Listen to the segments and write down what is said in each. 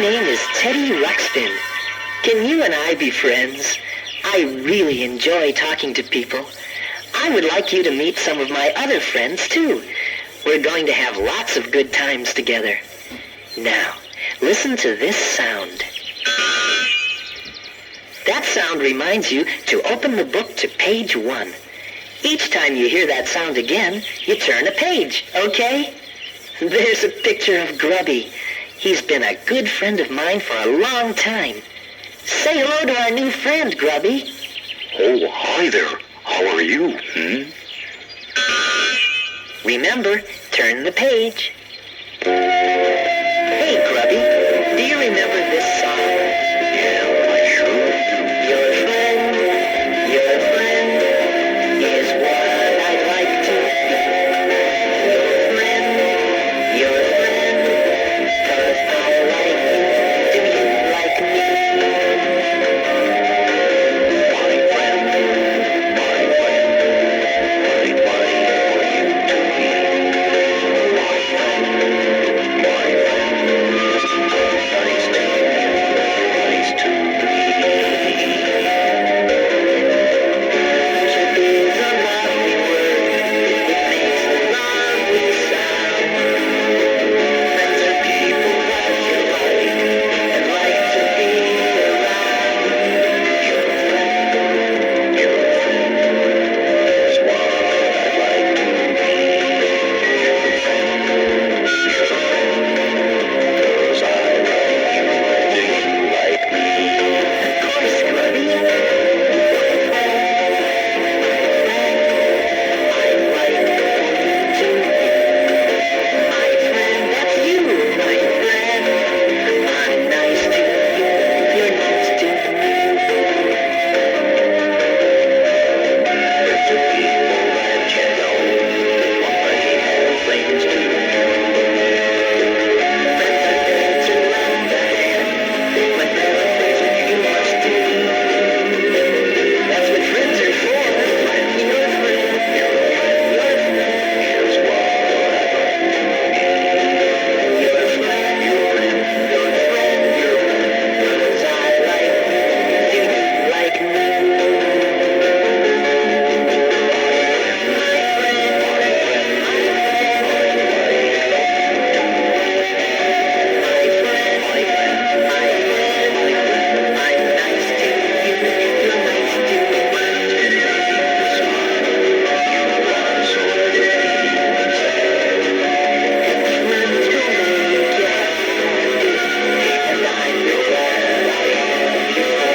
name is Teddy Ruxpin. Can you and I be friends? I really enjoy talking to people. I would like you to meet some of my other friends, too. We're going to have lots of good times together. Now, listen to this sound. That sound reminds you to open the book to page 1. Each time you hear that sound again, you turn a page, okay? There's a picture of Grubby. He's been a good friend of mine for a long time. Say hello to our new friend, Grubby. Oh, hi there. How are you? Remember, turn the page. Hey, Grubby, do you remember this song? Yeah, I sure do. Your friend is what I'd like to be. Your friend, 'cause I like you. Do you like me? My friend, I'd like for you to be. My friend, nice to you, nice to me. Friendship is a lovely word. It makes a lovely sound. Friends are people that you like and like to be around. Your friend is what I'd like to be. Your friend, 'cause I like you. Do you like me? Of course, Grubby. I'd like for you to be my friend. That's you, my friend. I'm nice to you. You're nice to me. With the people that you know, might have things to do. Friends are there to lend a hand when there are things that you must do. That's what friends are for. Your friend. Here's what I'd like to be. Your friend. 'Cause I like you. Do you like me? My friend. I'm nice to you. You're nice to me. So good. Friends will make you happy, and I'm glad I have you my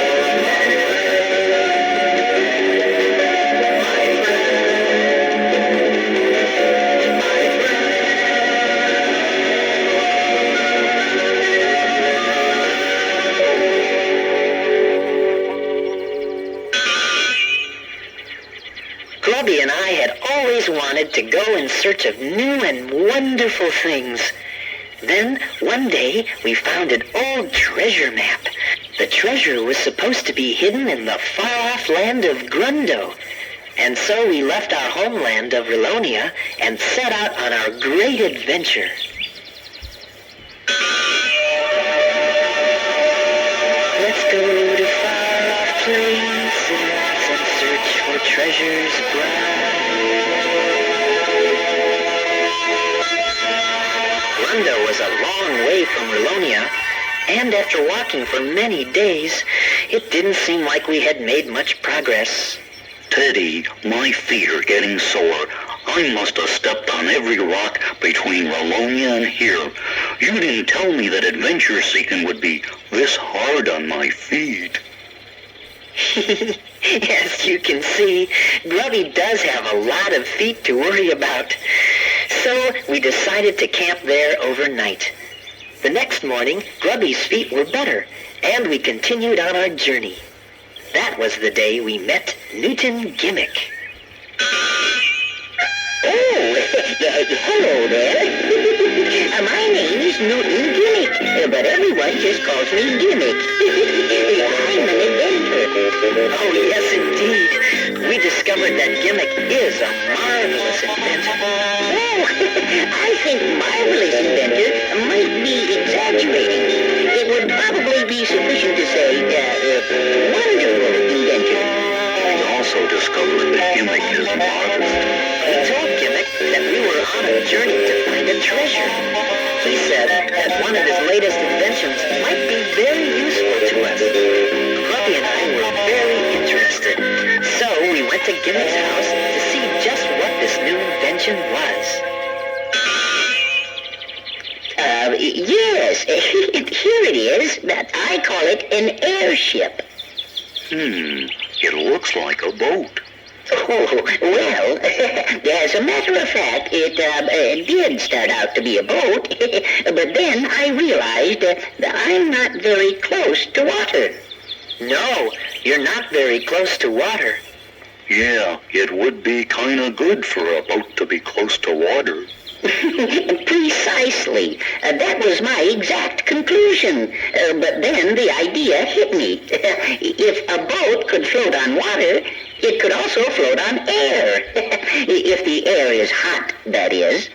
Grubby and I had always wanted to go in search of new and wonderful things. Then, one day, we found an old treasure map. The treasure was supposed to be hidden in the far-off land of Grundo. And so we left our homeland of Rilonia and set out on our great adventure. Let's go to far-off places and search for treasures bright. Grundo was a long way from Rilonia, and after walking for many days, it didn't seem like we had made much progress. Teddy, my feet are getting sore. I must have stepped on every rock between Rilonia and here. You didn't tell me that adventure seeking would be this hard on my feet. As you can see, Grubby does have a lot of feet to worry about. So we decided to camp there overnight. The next morning, Grubby's feet were better, and we continued on our journey. That was the day we met Newton Gimmick. Oh, hello there. My name is Newton Gimmick, but everyone just calls me Gimmick. I'm an inventor. Oh, yes, indeed. We discovered that Gimmick is a marvelous inventor. Oh, I think marvelous inventor might be exaggerating. It would probably be sufficient to say, wonderful invention. We also discovered that Gimmick is modest. We told Gimmick that we were on a journey to find a treasure. He said that one of his latest inventions might be very useful to us. Grubby and I were very interested, so we went to Gimmick's house to see just what this new invention was. Yes, here it is. I call it an airship. It looks like a boat. Oh, well, as a matter of fact, it did start out to be a boat, but then I realized that I'm not very close to water. No, you're not very close to water. Yeah, it would be kind of good for a boat to be close to water. Precisely. That was my exact conclusion. But then the idea hit me. If a boat could float on water, it could also float on air. If the air is hot, that is.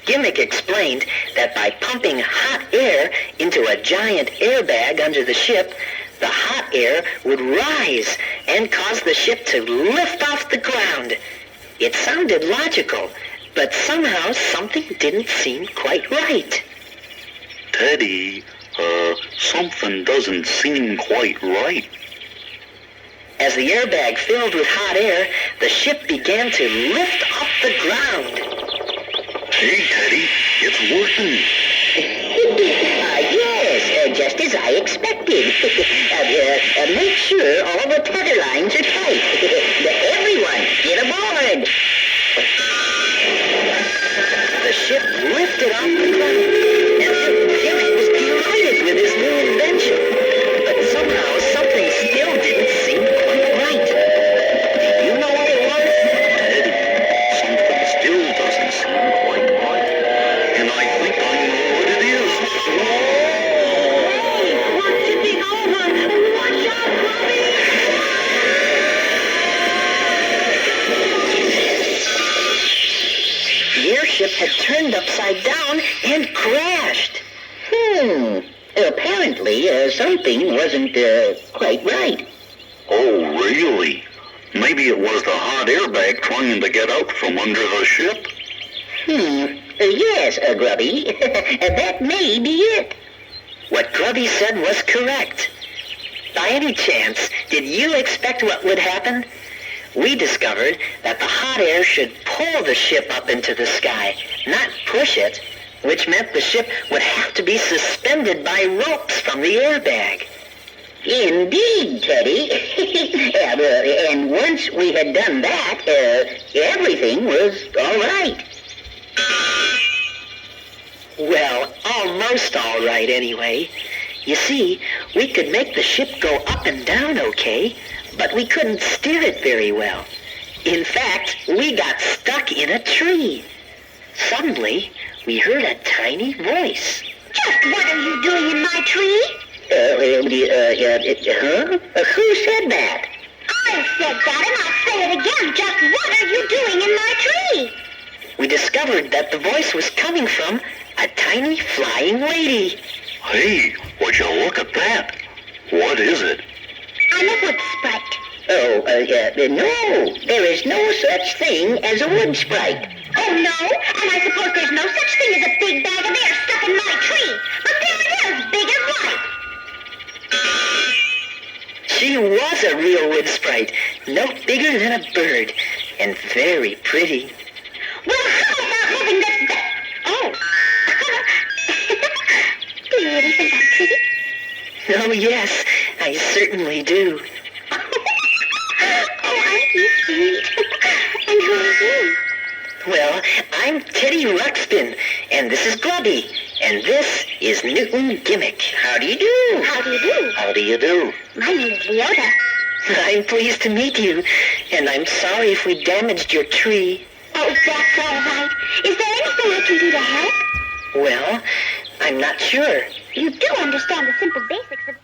Gimmick explained that by pumping hot air into a giant airbag under the ship, the hot air would rise and cause the ship to lift off the ground. It sounded logical, but somehow something didn't seem quite right. Teddy, something doesn't seem quite right. As the airbag filled with hot air, the ship began to lift off the ground. Hey, Teddy, it's working. Yes, just as I expected. Make sure all the tether lines are tight. Everyone, get aboard. The ship lifted off the ground, and Gimmick was delighted with his new invention. But somehow something still didn't seem quite right. Do you know what it was? Teddy, something still doesn't seem quite right. And I think I know what it is. Hey, we're tipping over. Watch out, Grubby! The airship had turned upside down and crashed. Apparently, something wasn't quite right. Oh, really? Maybe it was the hot airbag trying to get out from under the ship? Yes, Grubby. That may be it. What Grubby said was correct. By any chance, did you expect what would happen? We discovered that the hot air should pull the ship up into the sky, not push it, which meant the ship would have to be suspended by ropes from the airbag. Indeed, Teddy. And once we had done that, everything was all right. Well, almost all right anyway. You see, we could make the ship go up and down okay, but we couldn't steer it very well. In fact, we got stuck in a tree. Suddenly, we heard a tiny voice. Just what are you doing in my tree? Who said that? I said that, and I'll say it again. Just what are you doing in my tree? We discovered that the voice was coming from a tiny flying lady. Hey, would you look at that? What is it? I'm a wood sprite. No, there is no such thing as a wood sprite. Oh, no? And I suppose there's no such thing as a big bag of air stuck in my tree. But there it is, big as life. She was a real wood sprite, no bigger than a bird, and very pretty. Well, how about having this Oh. Do you really think I'm pretty? Oh, yes, I certainly do. Oh, aren't you sweet? And who are you? Well, I'm Teddy Ruxpin, and this is Grubby, and this is Newton Gimmick. How do you do? How do you do? How do you do? My name is Leota. I'm pleased to meet you, and I'm sorry if we damaged your tree. Oh, that's all right. Is there anything I can do to help? Well, I'm not sure. You do understand the simple basics of